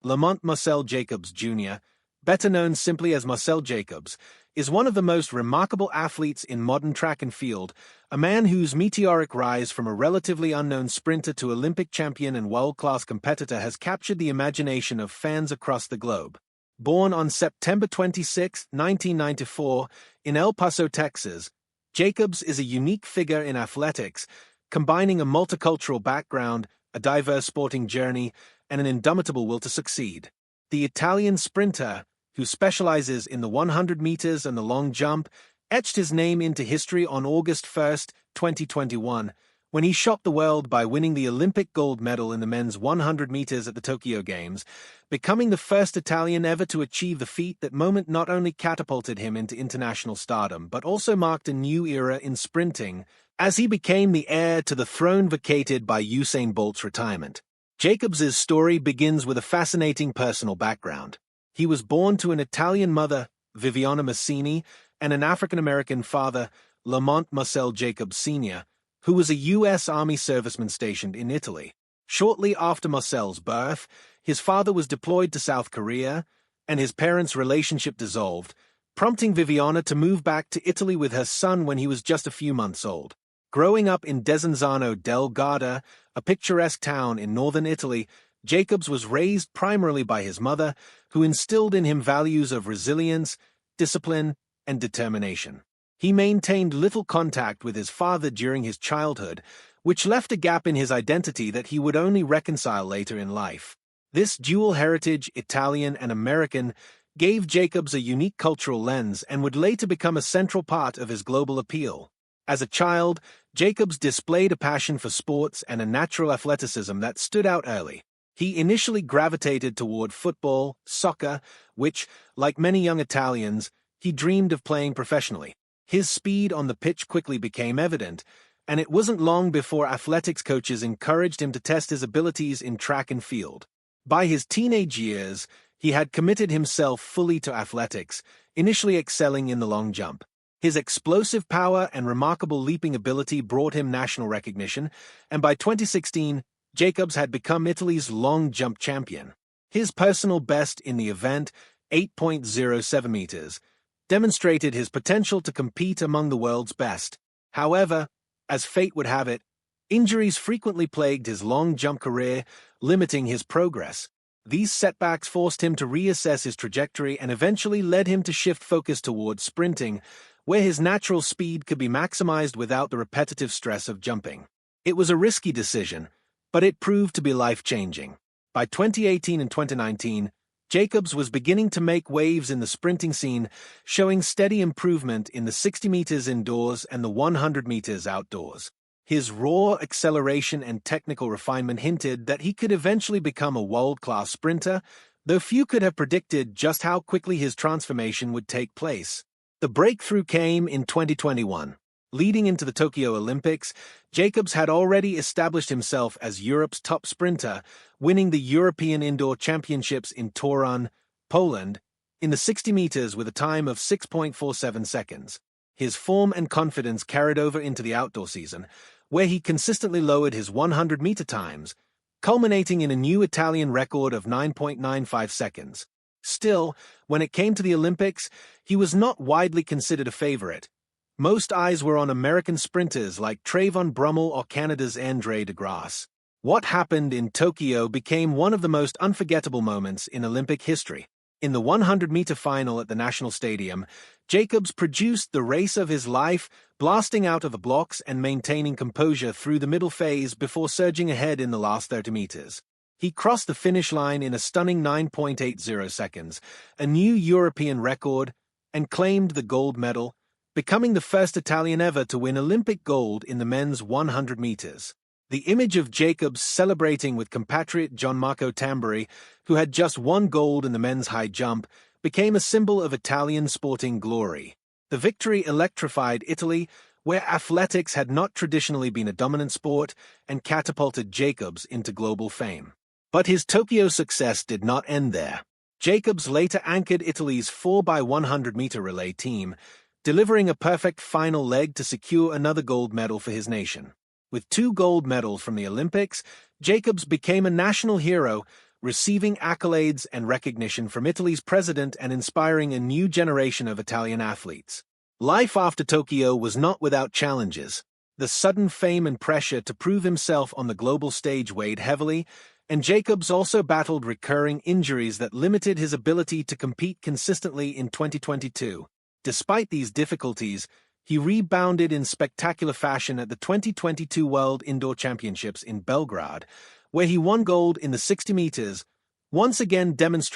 Marcell Jacobs Jr., better known simply as Marcell Jacobs, is one of the most remarkable athletes in modern track and field, a man whose meteoric rise from a relatively unknown sprinter to Olympic champion and world-class competitor has captured the imagination of fans across the globe. Born on September 26, 1994, in El Paso, Texas, Jacobs is a unique figure in athletics, combining a multicultural background, a diverse sporting journey, and an indomitable will to succeed. The Italian sprinter, who specializes in the 100 meters and the long jump, etched his name into history on August 1, 2021, when he shocked the world by winning the Olympic gold medal in the men's 100 meters at the Tokyo Games, becoming the first Italian ever to achieve the feat. That moment not only catapulted him into international stardom, but also marked a new era in sprinting, as he became the heir to the throne vacated by Usain Bolt's retirement. Jacobs' story begins with a fascinating personal background. He was born to an Italian mother, Viviana Massini, and an African-American father, Marcell Jacobs Sr., who was a U.S. Army serviceman stationed in Italy. Shortly after Marcell's birth, his father was deployed to South Korea, and his parents' relationship dissolved, prompting Viviana to move back to Italy with her son when he was just a few months old. Growing up in Desenzano del Garda, a picturesque town in northern Italy, Jacobs was raised primarily by his mother, who instilled in him values of resilience, discipline, and determination. He maintained little contact with his father during his childhood, which left a gap in his identity that he would only reconcile later in life. This dual heritage, Italian and American, gave Jacobs a unique cultural lens and would later become a central part of his global appeal. As a child, Jacobs displayed a passion for sports and a natural athleticism that stood out early. He initially gravitated toward football, soccer, which, like many young Italians, he dreamed of playing professionally. His speed on the pitch quickly became evident, and it wasn't long before athletics coaches encouraged him to test his abilities in track and field. By his teenage years, he had committed himself fully to athletics, initially excelling in the long jump. His explosive power and remarkable leaping ability brought him national recognition, and by 2016, Jacobs had become Italy's long jump champion. His personal best in the event, 8.07 meters, demonstrated his potential to compete among the world's best. However, as fate would have it, injuries frequently plagued his long jump career, limiting his progress. These setbacks forced him to reassess his trajectory and eventually led him to shift focus towards sprinting, where his natural speed could be maximized without the repetitive stress of jumping. It was a risky decision, but it proved to be life-changing. By 2018 and 2019, Jacobs was beginning to make waves in the sprinting scene, showing steady improvement in the 60 meters indoors and the 100 meters outdoors. His raw acceleration and technical refinement hinted that he could eventually become a world-class sprinter, though few could have predicted just how quickly his transformation would take place. The breakthrough came in 2021. Leading into the Tokyo Olympics, Jacobs had already established himself as Europe's top sprinter, winning the European Indoor Championships in Torun, Poland, in the 60 meters with a time of 6.47 seconds. His form and confidence carried over into the outdoor season, where he consistently lowered his 100-meter times, culminating in a new Italian record of 9.95 seconds. Still, when it came to the Olympics, he was not widely considered a favorite. Most eyes were on American sprinters like Trayvon Brummel or Canada's Andre de Grasse. What happened in Tokyo became one of the most unforgettable moments in Olympic history. In the 100-meter final at the National Stadium, Jacobs produced the race of his life, blasting out of the blocks and maintaining composure through the middle phase before surging ahead in the last 30 meters. He crossed the finish line in a stunning 9.80 seconds, a new European record, and claimed the gold medal, becoming the first Italian ever to win Olympic gold in the men's 100 meters. The image of Jacobs celebrating with compatriot Gianmarco Tamberi, who had just won gold in the men's high jump, became a symbol of Italian sporting glory. The victory electrified Italy, where athletics had not traditionally been a dominant sport, and catapulted Jacobs into global fame. But his Tokyo success did not end there. Jacobs later anchored Italy's 4x100-meter relay team, delivering a perfect final leg to secure another gold medal for his nation. With 2 gold medals from the Olympics, Jacobs became a national hero, receiving accolades and recognition from Italy's president and inspiring a new generation of Italian athletes. Life after Tokyo was not without challenges. The sudden fame and pressure to prove himself on the global stage weighed heavily, and Jacobs also battled recurring injuries that limited his ability to compete consistently in 2022. Despite these difficulties, he rebounded in spectacular fashion at the 2022 World Indoor Championships in Belgrade, where he won gold in the 60 meters, once again demonstrating